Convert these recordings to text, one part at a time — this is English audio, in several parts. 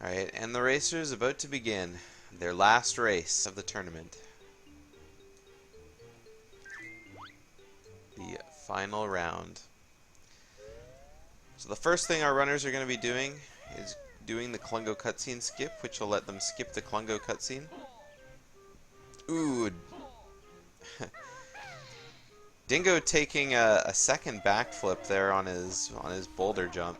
Alright, and the racer is about to begin their last race of the tournament. The final round. So the first thing our runners are going to be doing is doing the Klungo cutscene skip, which will let them skip the Klungo cutscene. Ooh. Dingo taking a second backflip there on his boulder jump.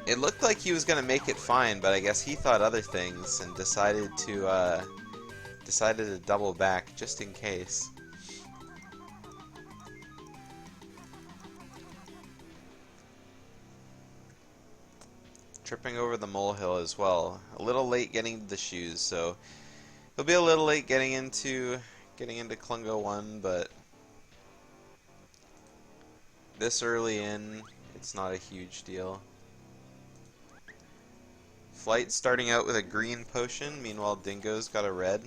It looked like he was going to make it fine, but I guess he thought other things and decided to double back just in case. Tripping over the molehill as well. A little late getting to the shoes, so he'll be a little late getting into Klungo 1, but this early in, it's not a huge deal. Flight starting out with a green potion, meanwhile Dingo's got a red.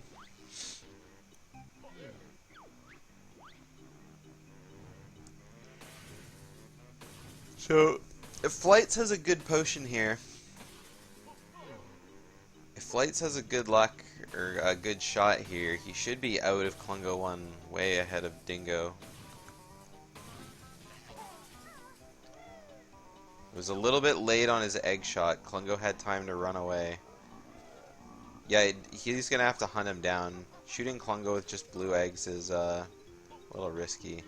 So, if Flights has a good potion here, if Flights has a good luck, or a good shot here, he should be out of Klungo 1 way ahead of Dingo. It was a little bit late on his egg shot. Klungo had time to run away. Yeah, he's going to have to hunt him down. Shooting Klungo with just blue eggs is a little risky.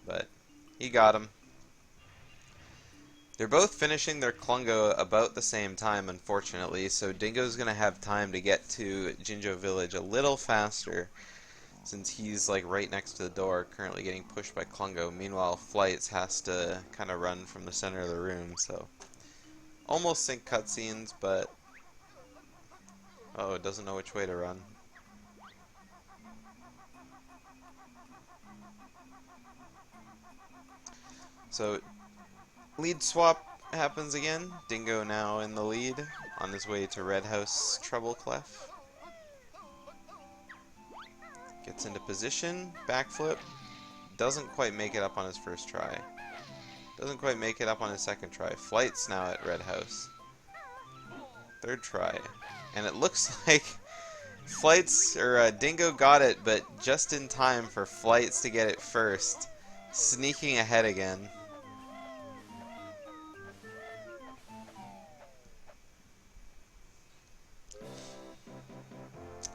But he got him. They're both finishing their Klungo about the same time, unfortunately, so Dingo's going to have time to get to Jinjo Village a little faster, since he's like right next to the door, currently getting pushed by Klungo. Meanwhile, Flights has to kind of run from the center of the room, so almost sync cutscenes, but oh, it doesn't know which way to run. So lead swap happens again. Dingo now in the lead on his way to Red House Treble Clef. Gets into position, backflip, doesn't quite make it up on his first try. Doesn't quite make it up on his second try. Flight's now at Red House. Third try. And it looks like Dingo got it, but just in time for Flights to get it first. Sneaking ahead again.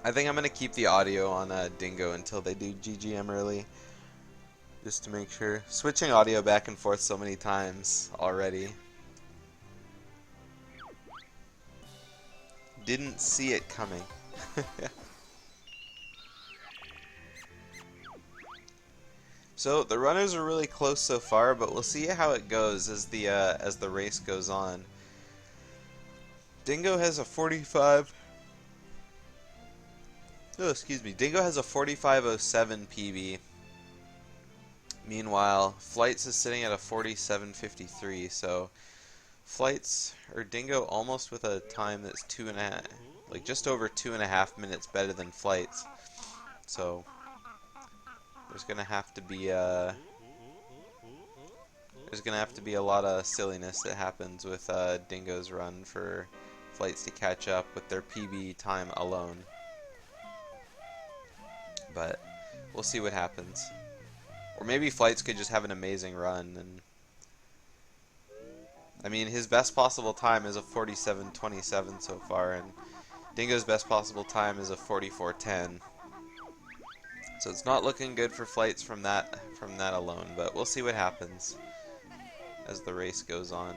I think I'm going to keep the audio on Dingo until they do GGM early. Just to make sure. Switching audio back and forth so many times already. Didn't see it coming. So the runners are really close so far, but we'll see how it goes as the race goes on. Dingo has a 45. Oh, excuse me. Dingo has a 45.07 PB. Meanwhile, Flights is sitting at a 47.53. So, Dingo almost with a time that's just over 2.5 minutes better than Flights. So, there's gonna have to be a lot of silliness that happens with Dingo's run for Flights to catch up with their PB time alone. But we'll see what happens. Or maybe Flights could just have an amazing run. And I mean, his best possible time is a 47.27 so far, and Dingo's best possible time is a 44.10. So it's not looking good for Flights from that alone. But we'll see what happens as the race goes on.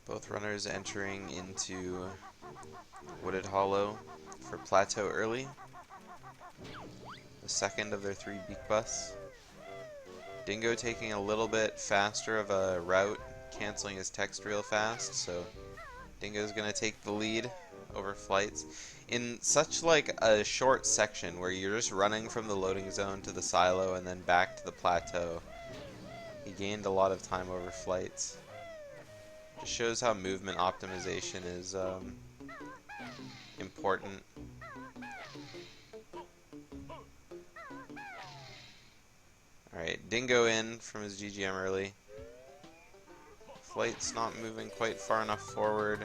Both runners entering into Wooded Hollow for Plateau early. The second of their 3 beak busts. Dingo taking a little bit faster of a route, canceling his text real fast, so Dingo's going to take the lead over Flights. In such like a short section where you're just running from the loading zone to the silo and then back to the plateau, he gained a lot of time over Flights. Just shows how movement optimization is important. Alright, Dingo in from his GGM early. Flight's not moving quite far enough forward.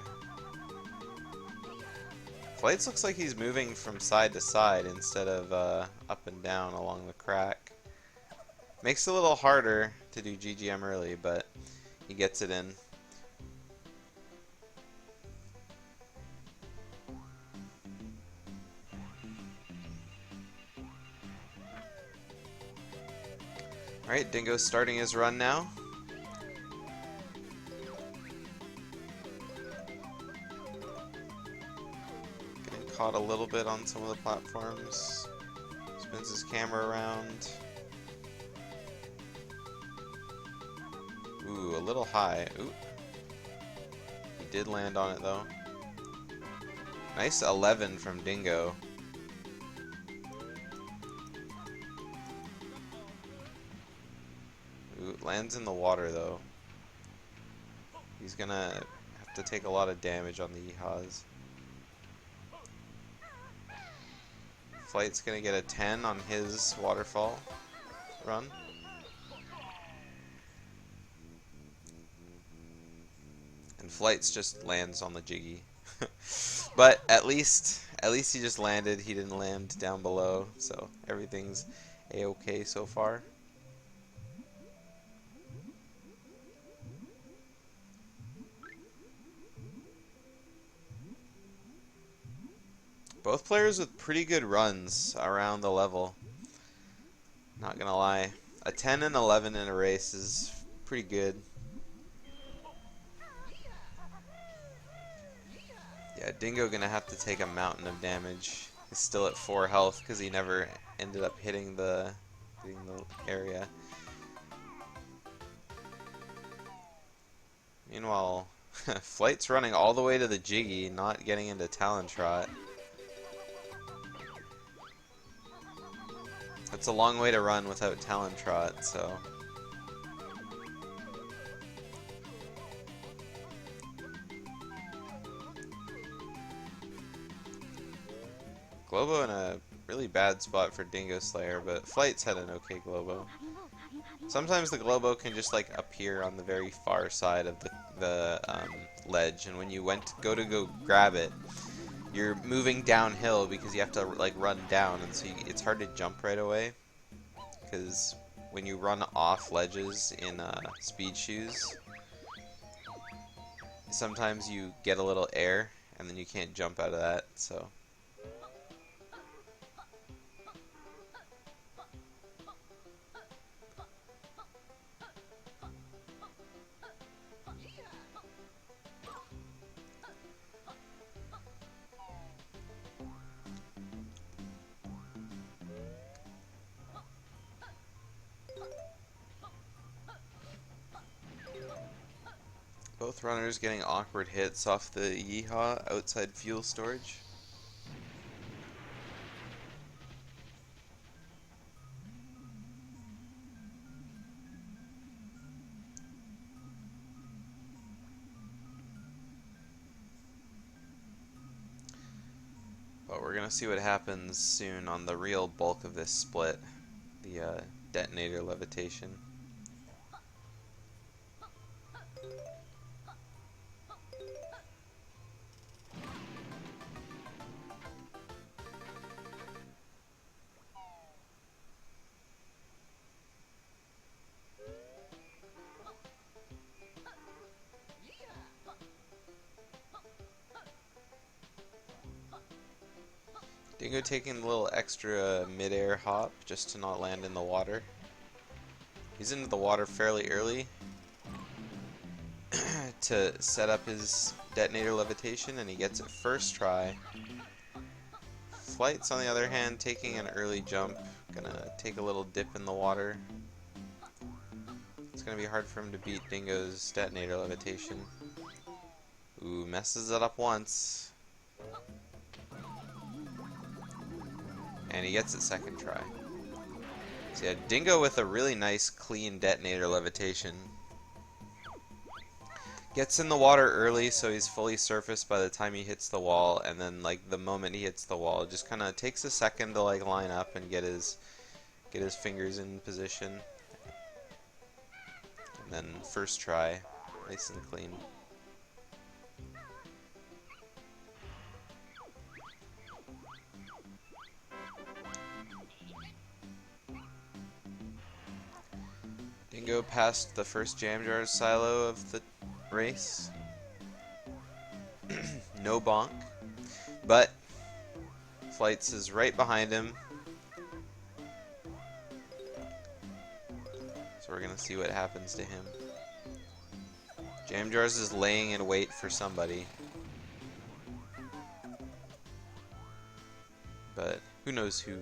Flights looks like he's moving from side to side instead of up and down along the crack. Makes it a little harder to do GGM early, but he gets it in. Alright, Dingo's starting his run now. Getting caught a little bit on some of the platforms. Spins his camera around. Ooh, a little high. Ooh. He did land on it though. Nice 11 from Dingo. Ooh, lands in the water though. He's gonna have to take a lot of damage on the Yeehaws. Flight's gonna get a 10 on his waterfall run. And Flight's just lands on the Jiggy. But at least he just landed. He didn't land down below, so everything's a-okay so far. Both players with pretty good runs around the level. Not gonna lie. A 10 and 11 in a race is pretty good. Yeah, Dingo gonna have to take a mountain of damage. He's still at 4 health because he never ended up hitting the area. Meanwhile, Flight's running all the way to the Jiggy, not getting into Talon Trot. That's a long way to run without Talon Trot, so... Globo in a really bad spot for Dingoslayerr, but Flight's had an okay Globo. Sometimes the Globo can just like appear on the very far side of the ledge, and when you go grab it, you're moving downhill because you have to like run down, and so it's hard to jump right away. Because when you run off ledges in speed shoes, sometimes you get a little air, and then you can't jump out of that. So. Both runners getting awkward hits off the Yeehaw outside fuel storage. But we're gonna see what happens soon on the real bulk of this split, the detonator levitation. Dingo taking a little extra mid-air hop just to not land in the water. He's into the water fairly early to set up his detonator levitation, and he gets it first try. Flight's on the other hand taking an early jump, gonna take a little dip in the water. It's gonna be hard for him to beat Dingo's detonator levitation. Ooh, messes it up once. And he gets it second try. So yeah, Dingo with a really nice clean detonator levitation. Gets in the water early so he's fully surfaced by the time he hits the wall, and then like the moment he hits the wall, it just kind of takes a second to like line up and get his fingers in position. And then first try, nice and clean. Dingo passed the first jam jar silo of the race. No bonk. But Fliigh7z is right behind him. So we're gonna see what happens to him. Jam Jars is laying in wait for somebody. But who knows who.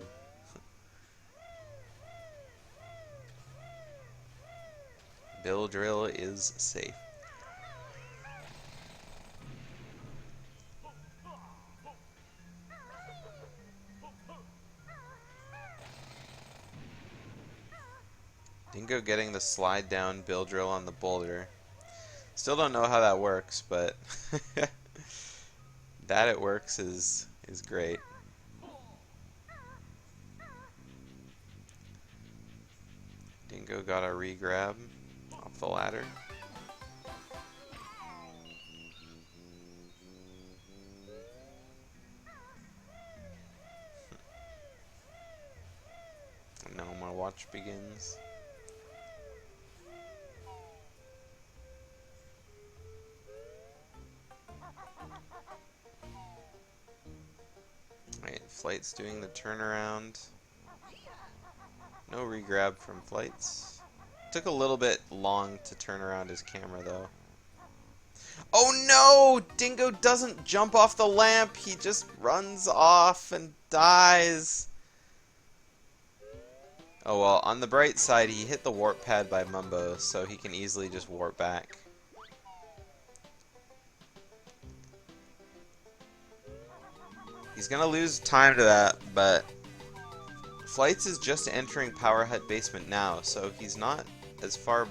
Bill Drill is safe. Dingo getting the slide down Bill Drill on the boulder. Still don't know how that works, but that it works is great. Dingo got a re-grab off the ladder. And now my watch begins. Alright, Fliigh7z doing the turnaround. No re-grab from Fliigh7z. Took a little bit long to turn around his camera though. Oh no! Dingo doesn't jump off the lamp, he just runs off and dies. Oh well, on the bright side he hit the warp pad by Mumbo, so he can easily just warp back. He's gonna lose time to that, but Fliigh7z is just entering Power Hut Basement now, so he's not as far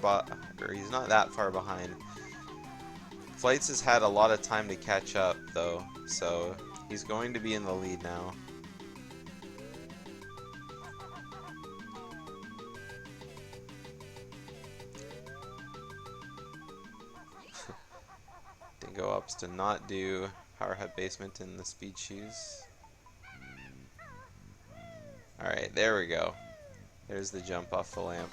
he's not that far behind. Fliigh7z has had a lot of time to catch up though, so he's going to be in the lead now. Dingo opts to not do Power Hut Basement in the speed shoes. Alright, there we go. There's the jump off the lamp.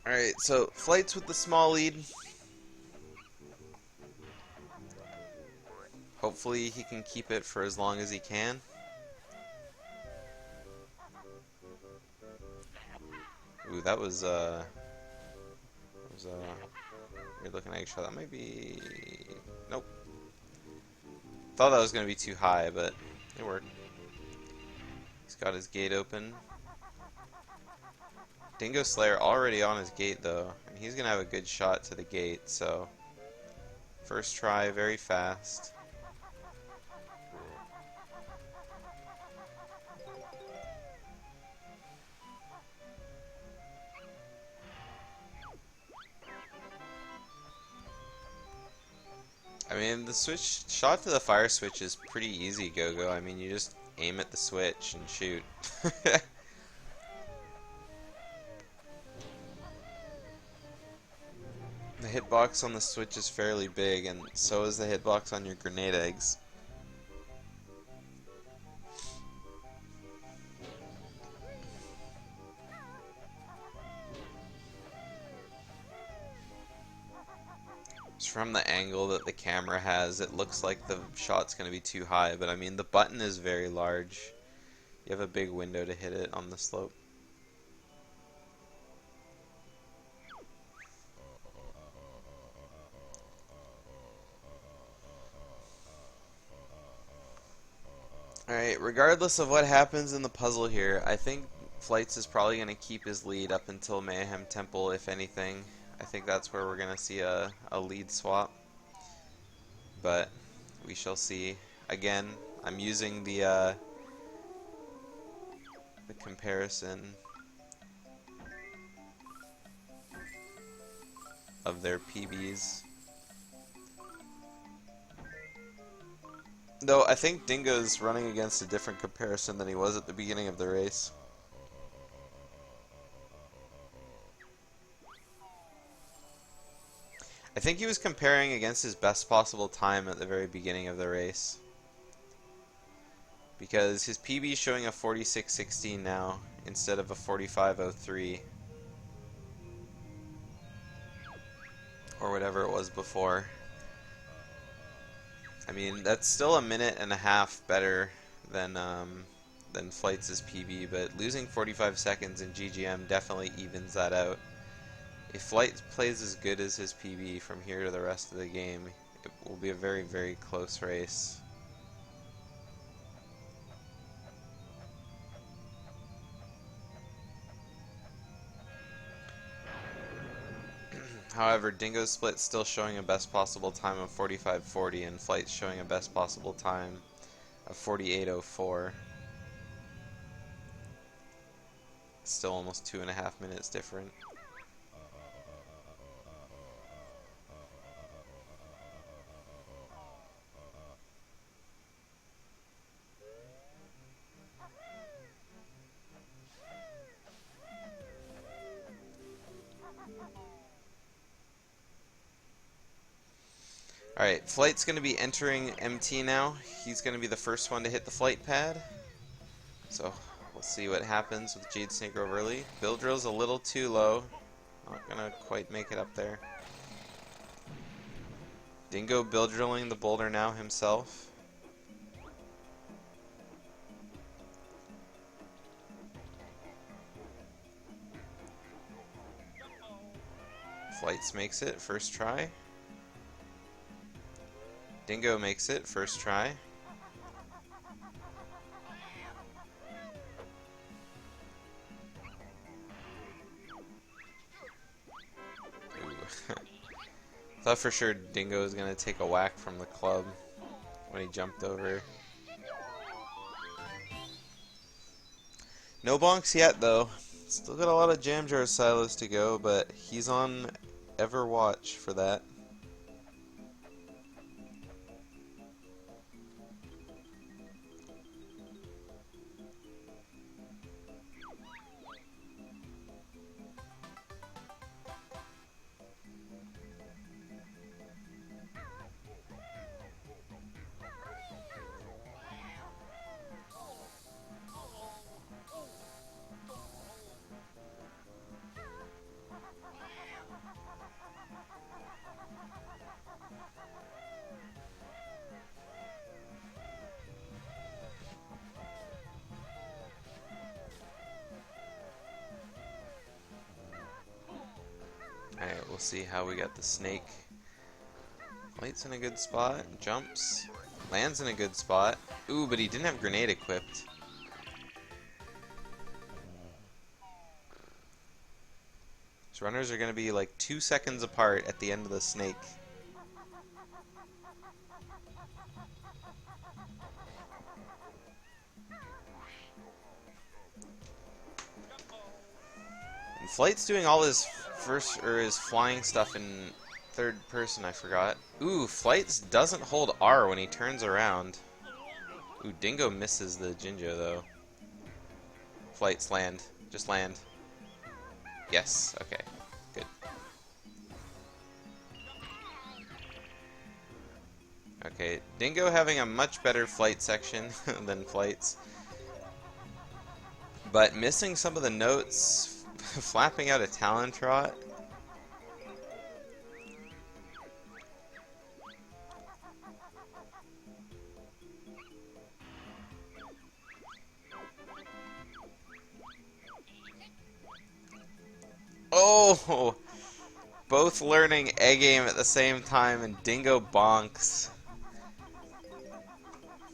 Alright, so Fliigh7z with the small lead. Hopefully he can keep it for as long as he can. Ooh, that was weird looking egg shot. That might be... Nope. Thought that was going to be too high, but it worked. He's got his gate open. Dingoslayerr already on his gate though, and he's going to have a good shot to the gate, so... First try, very fast. I mean, the switch shot to the fire switch is pretty easy, Go-Go. I mean, you just aim at the switch and shoot. The hitbox on the switch is fairly big, and so is the hitbox on your grenade eggs. From the angle that the camera has, it looks like the shot's going to be too high, but I mean the button is very large. You have a big window to hit it on the slope. Alright, regardless of what happens in the puzzle here, I think Flights is probably going to keep his lead up until Mayhem Temple, if anything. I think that's where we're going to see a lead swap. But we shall see. Again, I'm using the comparison of their PBs. Though I think Dingo's running against a different comparison than he was at the beginning of the race. I think he was comparing against his best possible time at the very beginning of the race. Because his PB is showing a 46.16 now instead of a 45.03. Or whatever it was before. I mean, that's still a minute and a half better than Fliigh7z's PB, but losing 45 seconds in GGM definitely evens that out. If Flight plays as good as his PB from here to the rest of the game, it will be a very, very close race. However, Dingo's Split's still showing a best possible time of 45.40, and Flight's showing a best possible time of 48.04. Still almost 2.5 minutes different. Alright, Flight's going to be entering MT now. He's going to be the first one to hit the flight pad. So, we'll see what happens with Jade Snake Grove early. Bill Drill's a little too low. Not going to quite make it up there. Dingo Bill Drilling the boulder now himself. Flights makes it, first try. Dingo makes it, first try. Thought for sure Dingo was going to take a whack from the club when he jumped over. No bonks yet, though. Still got a lot of jam jar silos to go, but he's on ever watch for that. Alright, we'll see how we got the snake. Light's in a good spot, jumps, lands in a good spot. Ooh, but he didn't have grenade equipped. His runners are going to be like 2 seconds apart at the end of the snake. And Flight's doing all his his flying stuff in third person, I forgot. Ooh, Flight doesn't hold R when he turns around. Ooh, Dingo misses the Jinjo though. Flight's land. Just land. Yes, okay. Good. Okay, Dingo having a much better flight section than Flight's. But missing some of the notes, flapping out a Talon Trot. Oh! Both learning A-game at the same time, and Dingo bonks.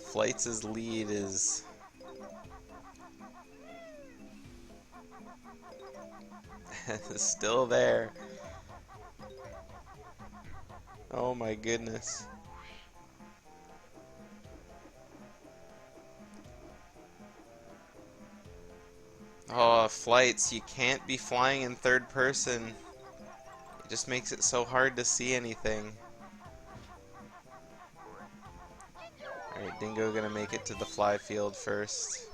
Flight7z's lead is is still there. Oh my goodness. Oh, flights, you can't be flying in third person. It just makes it so hard to see anything. Alright, Dingo gonna make it to the fly field first.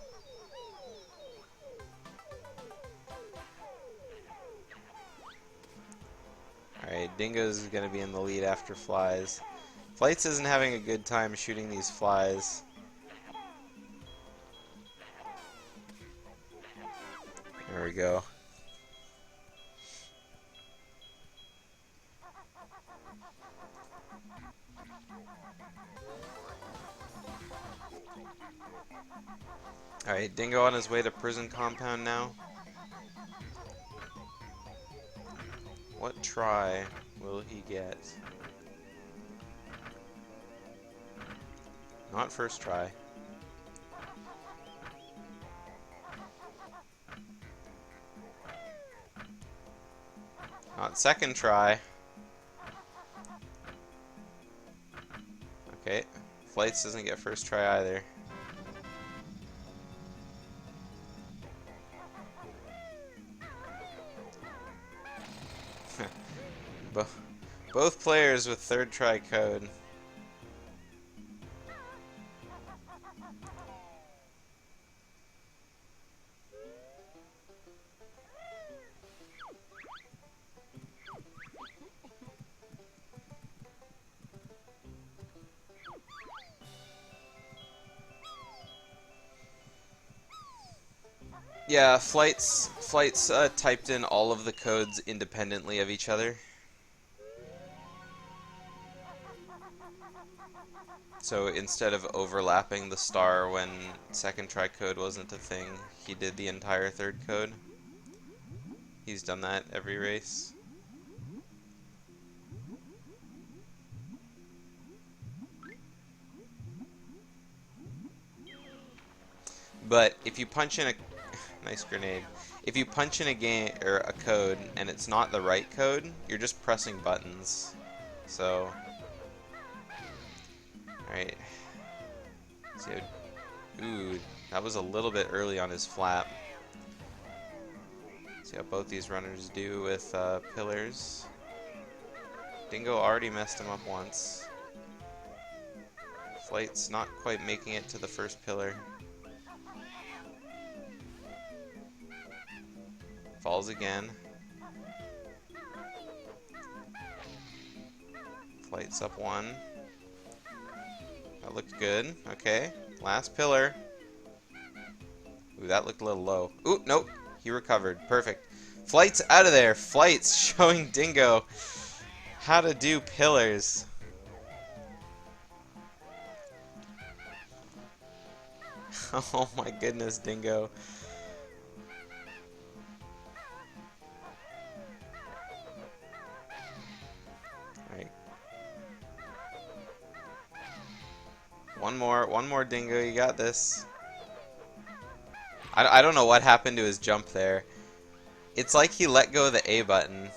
Alright, Dingo's gonna be in the lead after flies. Flights isn't having a good time shooting these flies. There we go. Alright, Dingo on his way to prison compound now. What try will he get? Not first try. Not second try. Okay, Flights doesn't get first try either. Both players with third try code. Yeah, Flights typed in all of the codes independently of each other. So instead of overlapping the star when second try code wasn't a thing, he did the entire third code. He's done that every race. But if you punch in a nice grenade. If you punch in a game or a code and it's not the right code, you're just pressing buttons. So alright. Ooh, that was a little bit early on his flap. See how both these runners do with pillars. Dingo already messed him up once. Flight's not quite making it to the first pillar. Falls again. Flight's up one. That looked good. Okay. Last pillar. Ooh, that looked a little low. Ooh, nope. He recovered. Perfect. Flight's out of there. Flight's showing Dingo how to do pillars. Oh my goodness, Dingo. Alright. One more, Dingo. You got this. I don't know what happened to his jump there. It's like he let go of the A button.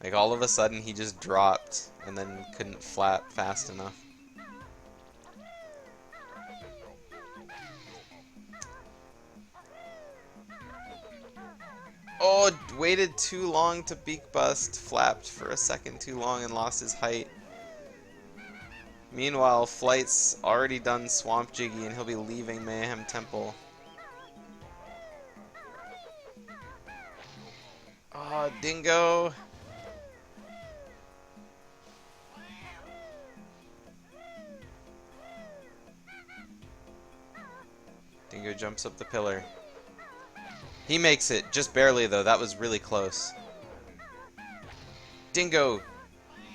Like all of a sudden he just dropped and then couldn't flap fast enough. Oh, waited too long to beak bust, flapped for a second too long and lost his height. Meanwhile, Flight's already done Swamp Jiggy and he'll be leaving Mayhem Temple. Oh, Dingo! Dingo jumps up the pillar. He makes it, just barely though, that was really close. Dingo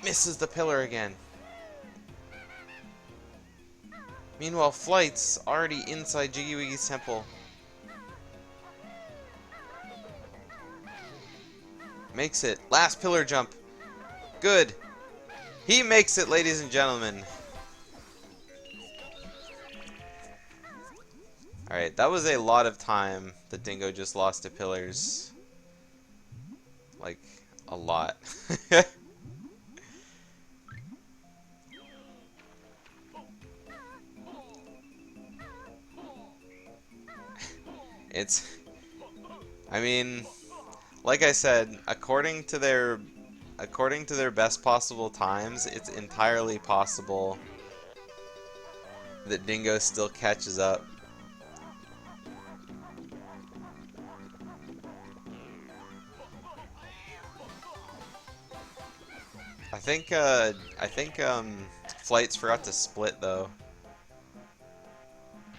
misses the pillar again. Meanwhile, Flight's already inside Jiggy Wiggy's temple. Makes it. Last pillar jump. Good. He makes it, ladies and gentlemen. Alright, that was a lot of time that Dingo just lost to pillars. like a lot. It's, I mean, like I said, according to their best possible times, it's entirely possible that Dingo still catches up. I think Flights forgot to split though.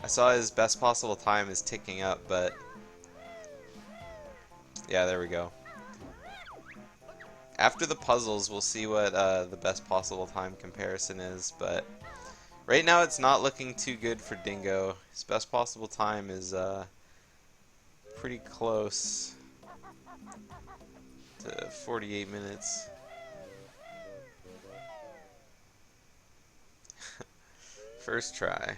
I saw his best possible time is ticking up, but yeah, there we go. After the puzzles, we'll see what the best possible time comparison is, but right now it's not looking too good for Dingo. His best possible time is pretty close to 48 minutes. First try.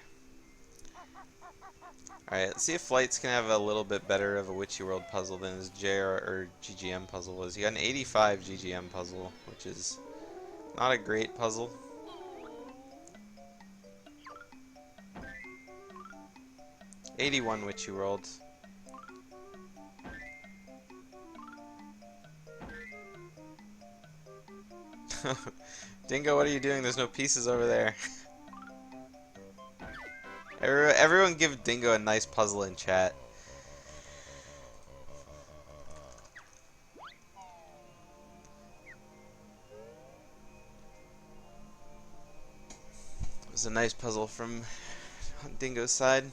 Alright, let's see if Flights can have a little bit better of a Witchy World puzzle than his JR or GGM puzzle was. He got an 85 GGM puzzle, which is not a great puzzle. '81 Witchy World. Dingo, what are you doing? There's no pieces over there. Everyone give Dingo a nice puzzle in chat. It was a nice puzzle from Dingo's side.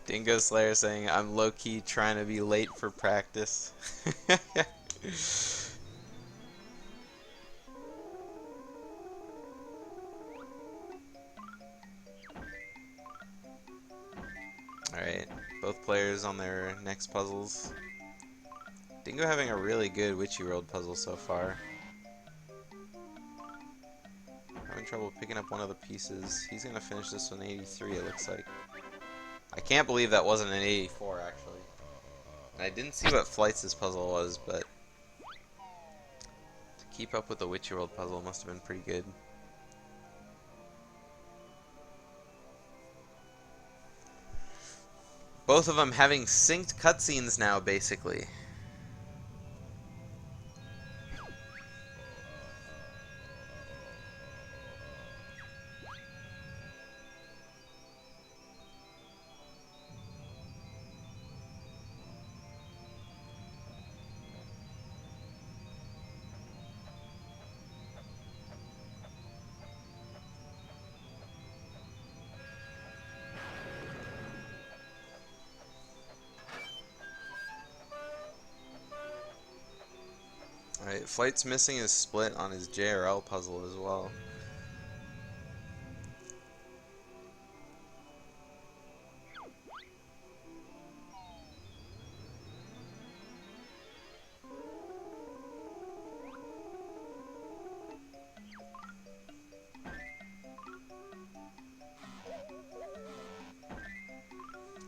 Dingoslayerr saying, I'm low-key trying to be late for practice. Alright, both players on their next puzzles. Dingo having a really good Witchy World puzzle so far. Having trouble picking up one of the pieces. He's gonna finish this one 83, it looks like. I can't believe that wasn't an 84, actually. And I didn't see what Flights' puzzle was, but to keep up with the Witchy World puzzle must have been pretty good. Both of them having synced cutscenes now, basically. Alright, Flight's missing his split on his JRL puzzle as well.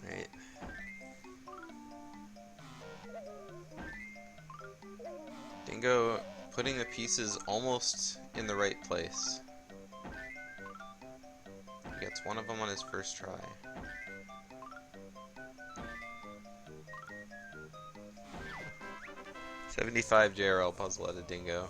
Alright. Dingo putting the pieces almost in the right place. He gets one of them on his first try. '75 JRL puzzle out of Dingo.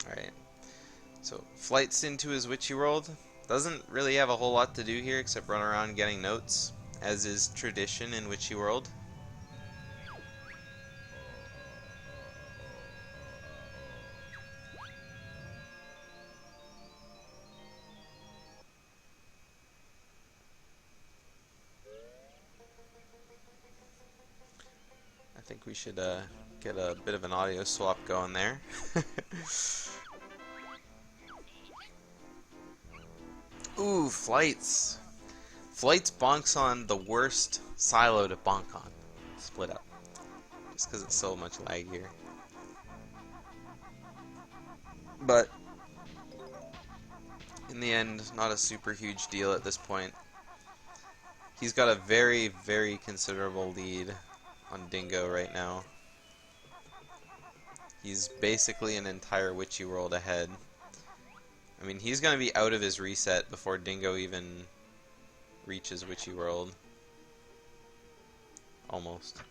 Alright. So, Flight's into his Witchy World. Doesn't really have a whole lot to do here except run around getting notes, as is tradition in Witchy World. we should get a bit of an audio swap going there. Ooh, Flights. Flights bonks on the worst silo to bonk on. Split up. Just because it's so much laggier. But in the end, not a super huge deal at this point. He's got a very, very considerable lead on Dingo right now. He's basically an entire Witchy World ahead. I mean, he's going to be out of his reset before Dingo even reaches Witchy World. Almost.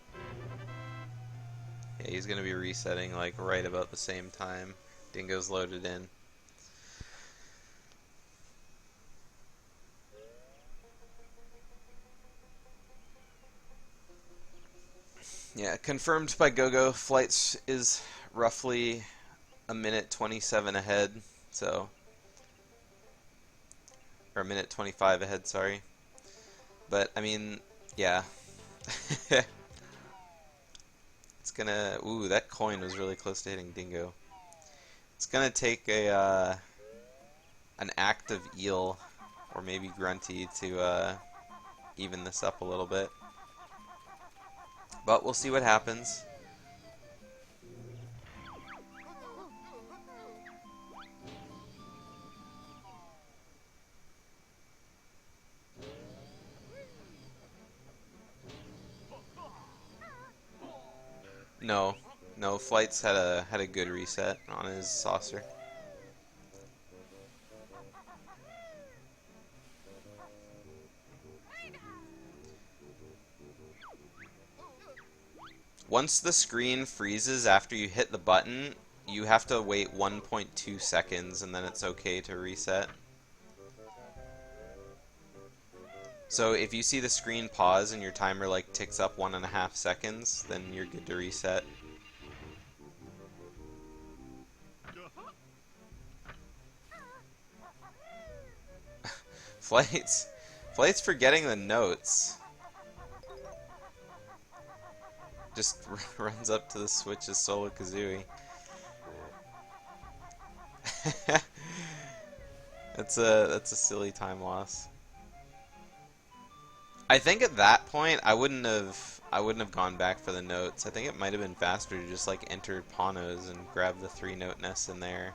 Yeah, he's going to be resetting like right about the same time Dingo's loaded in. Yeah, confirmed by GoGo, Flights is roughly a minute 27 ahead, so... Or a minute 25 ahead, sorry. But, I mean, yeah. It's gonna... Ooh, that coin was really close to hitting Dingo. It's gonna take a, an active eel, or maybe Grunty, to even this up a little bit. But we'll see what happens. No, Flights had a good reset on his saucer. Once the screen freezes after you hit the button, you have to wait 1.2 seconds and then it's okay to reset. So if you see the screen pause and your timer like ticks up 1.5 seconds, then you're good to reset. Flights forgetting the notes. Just runs up to the Switch's Solo Kazooie. That's a silly time loss. I think at that point I wouldn't have gone back for the notes. I think it might have been faster to just like enter Panos and grab the 3-note nest in there.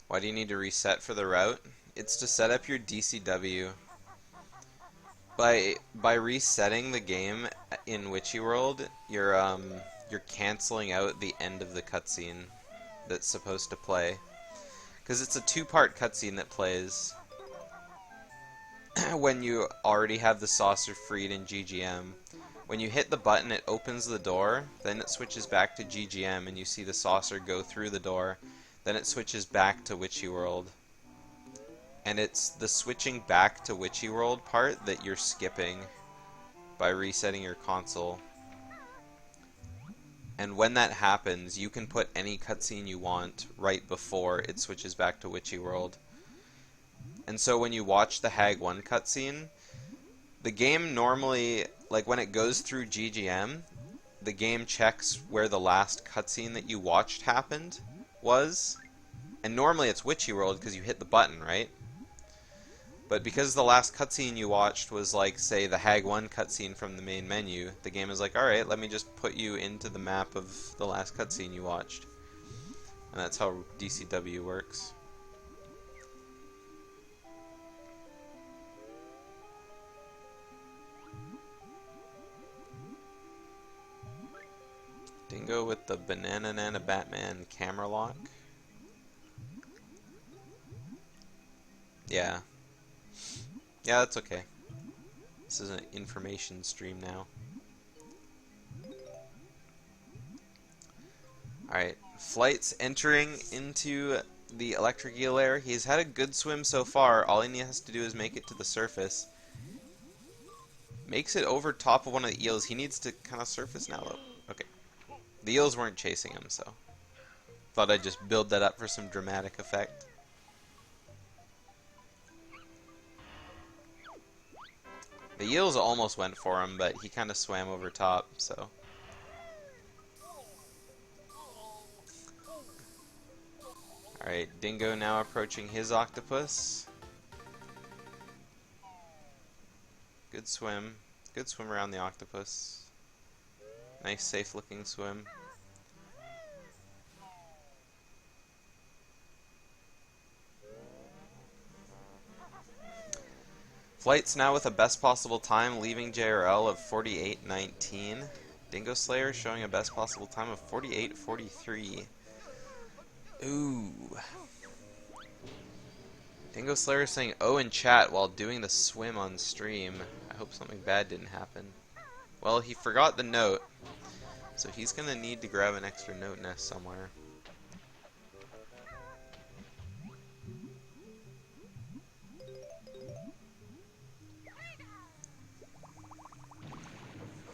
Why do you need to reset for the route? It's to set up your DCW. By resetting the game in Witchy World, you're canceling out the end of the cutscene that's supposed to play. Because it's a 2-part cutscene that plays when you already have the saucer freed in GGM. When you hit the button, it opens the door, then it switches back to GGM and you see the saucer go through the door. Then it switches back to Witchy World. And it's the switching back to Witchy World part that you're skipping by resetting your console. And when that happens, you can put any cutscene you want right before it switches back to Witchy World. And so when you watch the Hag 1 cutscene, the game normally, like when it goes through GGM, the game checks where the last cutscene that you watched happened was. And normally it's Witchy World because you hit the button, right? But because the last cutscene you watched was like, say, the Hag 1 cutscene from the main menu, the game is like, alright, let me just put you into the map of the last cutscene you watched. And that's how DCW works. Dingo with the Banana Nana Batman camera lock. Yeah. Yeah, that's okay. This is an information stream now. Alright, Flight's entering into the electric eel lair. He's had a good swim so far. All he has to do is make it to the surface. Makes it over top of one of the eels. He needs to kind of surface now, though. Okay. The eels weren't chasing him, so. Thought I'd just build that up for some dramatic effect. The eels almost went for him, but he kind of swam over top, so. Alright, Dingo now approaching his octopus. Good swim. Good swim around the octopus. Nice, safe looking swim. Flights now with a best possible time, leaving JRL of 48:19. Dingoslayerr showing a best possible time of 48:43. Ooh. Dingoslayerr saying "oh" in chat while doing the swim on stream. I hope something bad didn't happen. Well, he forgot the note, so he's gonna need to grab an extra note nest somewhere.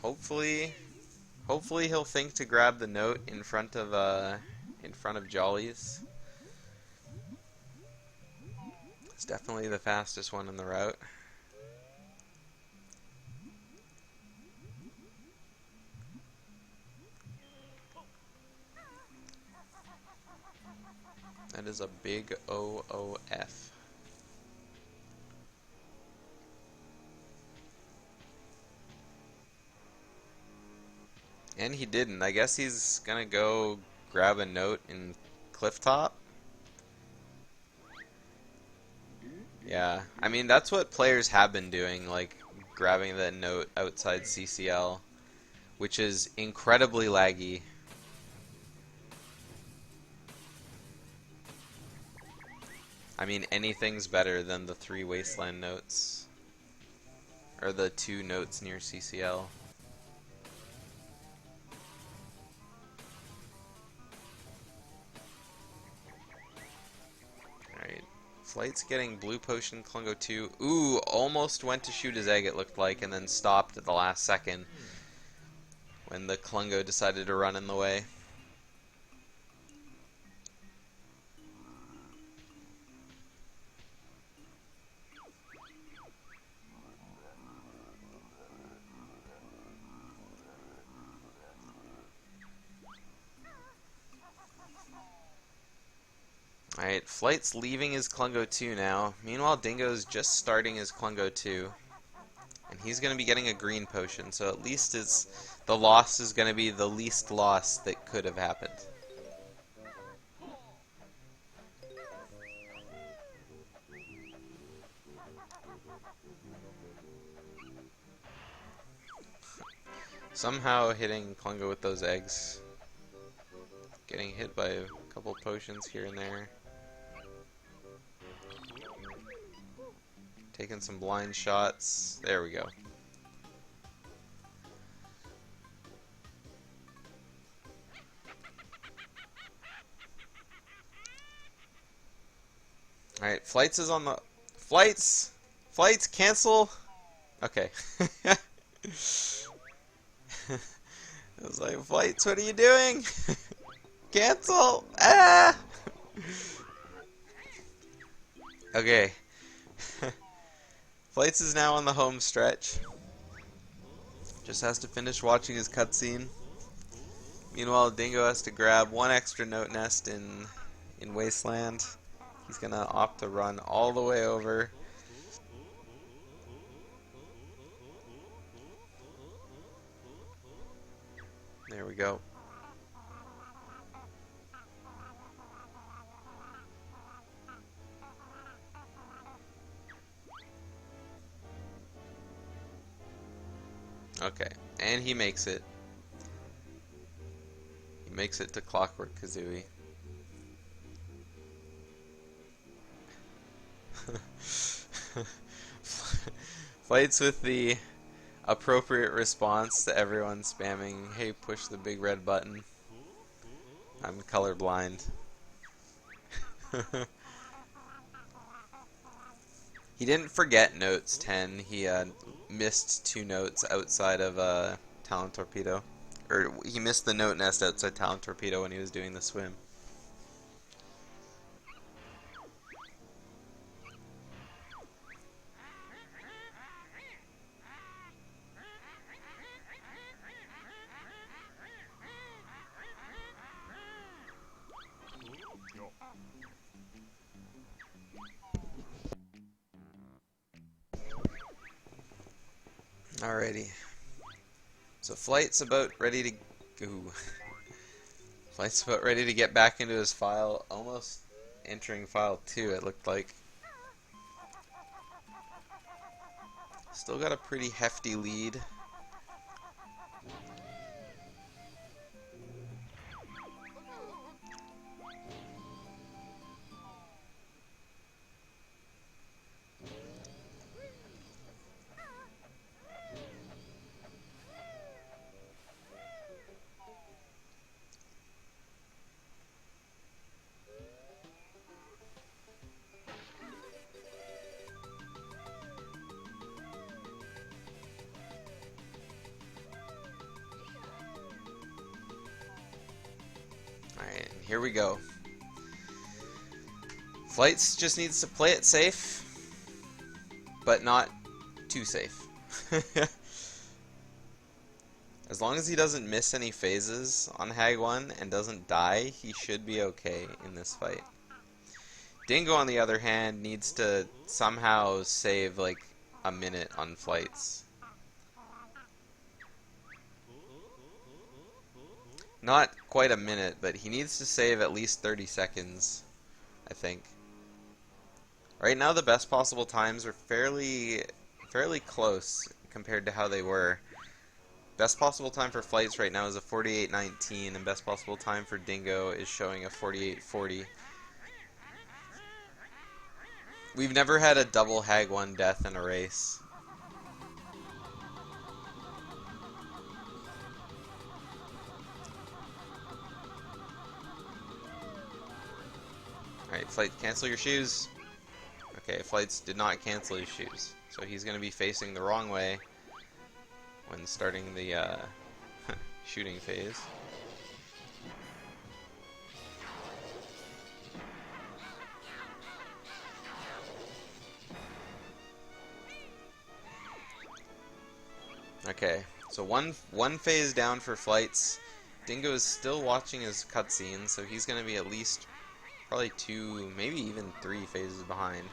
Hopefully he'll think to grab the note in front of Jolly's. It's definitely the fastest one in the route. That is a big OOF. And he didn't. I guess he's gonna go grab a note in Clifftop. Yeah, I mean that's what players have been doing, like grabbing that note outside CCL, which is incredibly laggy. I mean anything's better than the 3 Wasteland notes, or the 2 notes near CCL. Flight's getting blue potion, Klungo 2. Ooh, almost went to shoot his egg, it looked like, and then stopped at the last second when the Klungo decided to run in the way. Alright, Flight's leaving his Klungo 2 now. Meanwhile, Dingo's just starting his Klungo 2. And he's going to be getting a green potion, so at least the loss is going to be the least loss that could have happened. Somehow hitting Klungo with those eggs. Getting hit by a couple potions here and there. Taking some blind shots. There we go. Alright, Flights is on the... Flights! Flights, cancel! Okay. I was like, Flights, what are you doing? Cancel! Ah! Okay. Flights is now on the home stretch. Just has to finish watching his cutscene. Meanwhile, Dingo has to grab 1 extra note nest in Wasteland. He's gonna opt to run all the way over. There we go. Okay, and he makes it. He makes it to Clockwork Kazooie. Flights with the appropriate response to everyone spamming, hey, push the big red button. I'm colorblind. He didn't forget notes 10. He missed 2 notes outside of Talent Torpedo. Or he missed the note nest outside Talent Torpedo when he was doing the swim. Alrighty. So Flight's about ready to... Ooh. Flight's about ready to get back into his file. Almost entering file 2, it looked like. Still got a pretty hefty lead. Alright, here we go. Flights just needs to play it safe, but not too safe. As long as he doesn't miss any phases on Hag 1 and doesn't die, he should be okay in this fight. Dingo, on the other hand, needs to somehow save like a minute on Flights. Not quite a minute, but he needs to save at least 30 seconds, I think. Right now the best possible times are fairly close compared to how they were. Best possible time for Flights right now is a 48:19, and best possible time for Dingo is showing a 48:40. We've never had a double Hag 1 death in a race. Alright, Flight, cancel your shoes. Okay, Flights did not cancel his shoes, so he's going to be facing the wrong way when starting the shooting phase. Okay, so one phase down for Flights. Dingo is still watching his cutscene, so he's going to be at least probably 2, maybe even 3 phases behind.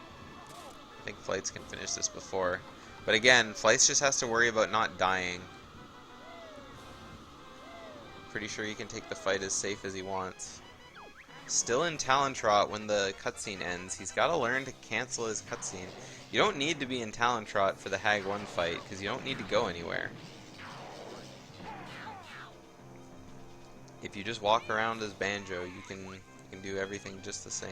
I think Flights can finish this before. But again, Flights just has to worry about not dying. Pretty sure he can take the fight as safe as he wants. Still in Talon Trot when the cutscene ends. He's got to learn to cancel his cutscene. You don't need to be in Talon Trot for the Hag 1 fight, because you don't need to go anywhere. If you just walk around as Banjo, you can do everything just the same.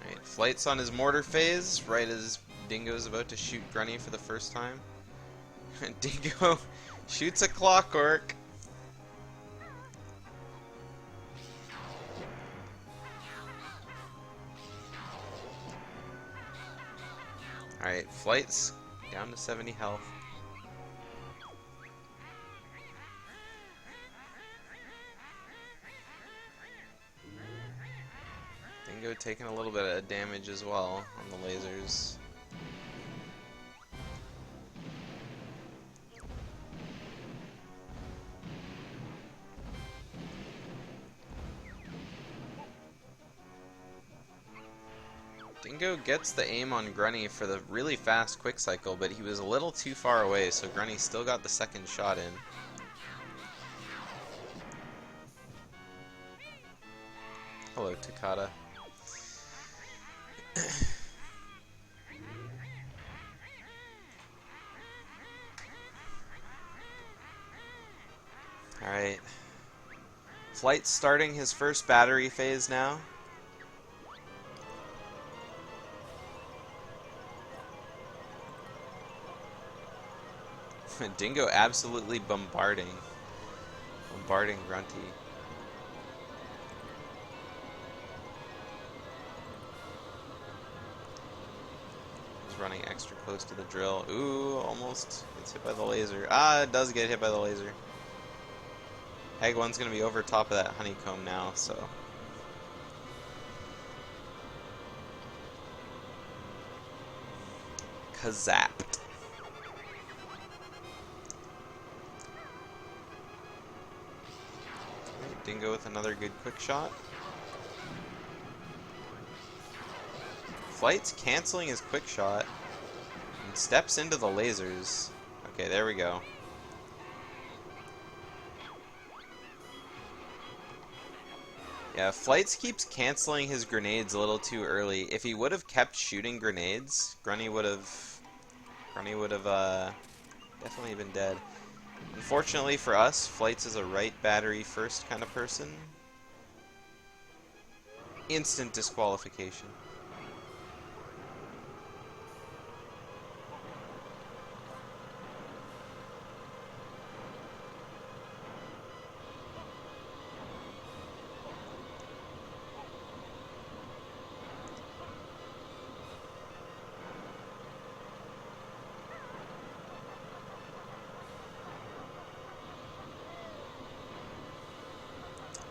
Alright, Flight's on his mortar phase, right as Dingo's about to shoot Grunny for the first time. Dingo shoots a clockwork. Alright, Flight's down to 70 health. Dingo taking a little bit of damage as well on the lasers. Dingo gets the aim on Grunny for the really fast quick cycle, but he was a little too far away, so Grunny still got the second shot in. Hello, Takata. Alright. Flight's starting his first battery phase now. Dingo absolutely bombarding Grunty. He's running extra close to the drill. Ooh, almost gets hit by the laser. Ah, it does get hit by the laser. Hag 1's gonna be over top of that honeycomb now, so. Kazapped. Dingo with another good quick shot. Fligh's canceling his quick shot and steps into the lasers. Okay, there we go. Yeah, Flights keeps canceling his grenades a little too early. If he would have kept shooting grenades, Grunny would have definitely been dead. Unfortunately for us, Flights is a right battery first kind of person. Instant disqualification.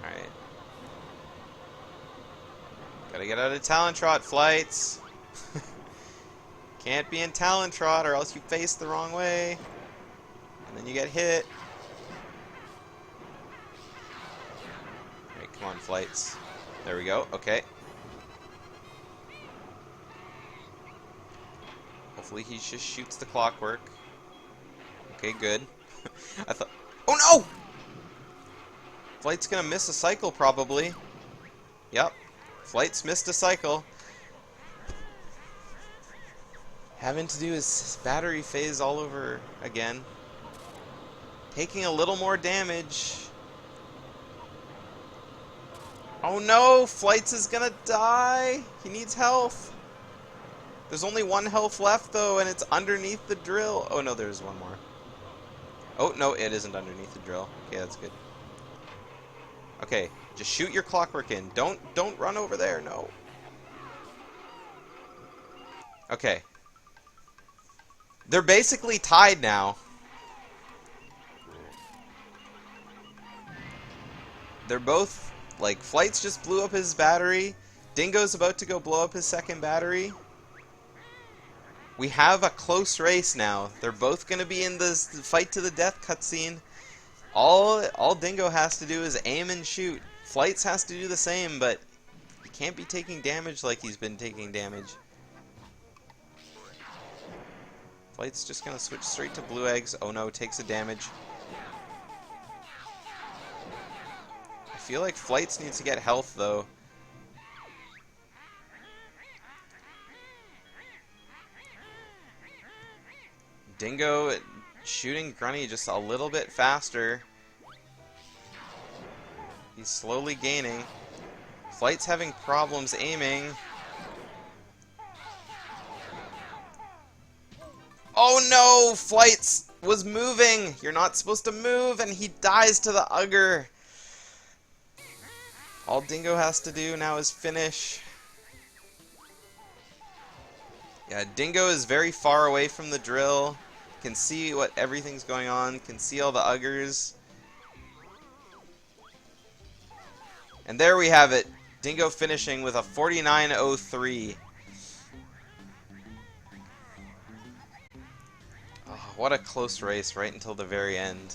Alright. Gotta get out of Talon Trot, Flights. Can't be in Talon Trot or else you face the wrong way. And then you get hit. Alright, come on, Flights. There we go, okay. Hopefully he just shoots the clockwork. Okay, good. I thought... Oh no! Flight's gonna miss a cycle, probably. Yep. Flight's missed a cycle. Having to do his battery phase all over again. Taking a little more damage. Oh no! Flights is gonna die! He needs health! There's only one health left, though, and it's underneath the drill. Oh no, there's one more. Oh, no, it isn't underneath the drill. Okay, that's good. Okay, just shoot your clockwork in. Don't run over there, no. Okay. They're basically tied now. They're both, like, Flights just blew up his battery. Dingo's about to go blow up his second battery. We have a close race now. They're both going to be in this fight to the death cutscene. All Dingo has to do is aim and shoot. Flights has to do the same, but he can't be taking damage like he's been taking damage. Flight's just going to switch straight to blue eggs. Oh no, takes a damage. I feel like Flights needs to get health, though. Dingo shooting Grunny just a little bit faster. He's slowly gaining. Flight's having problems aiming. Oh no! Flights was moving! You're not supposed to move, and he dies to the Ugger. All Dingo has to do now is finish. Yeah, Dingo is very far away from the drill. Can see what everything's going on. Can see all the Uggers. And there we have it. Dingo finishing with a 49.03. Oh, what a close race right until the very end.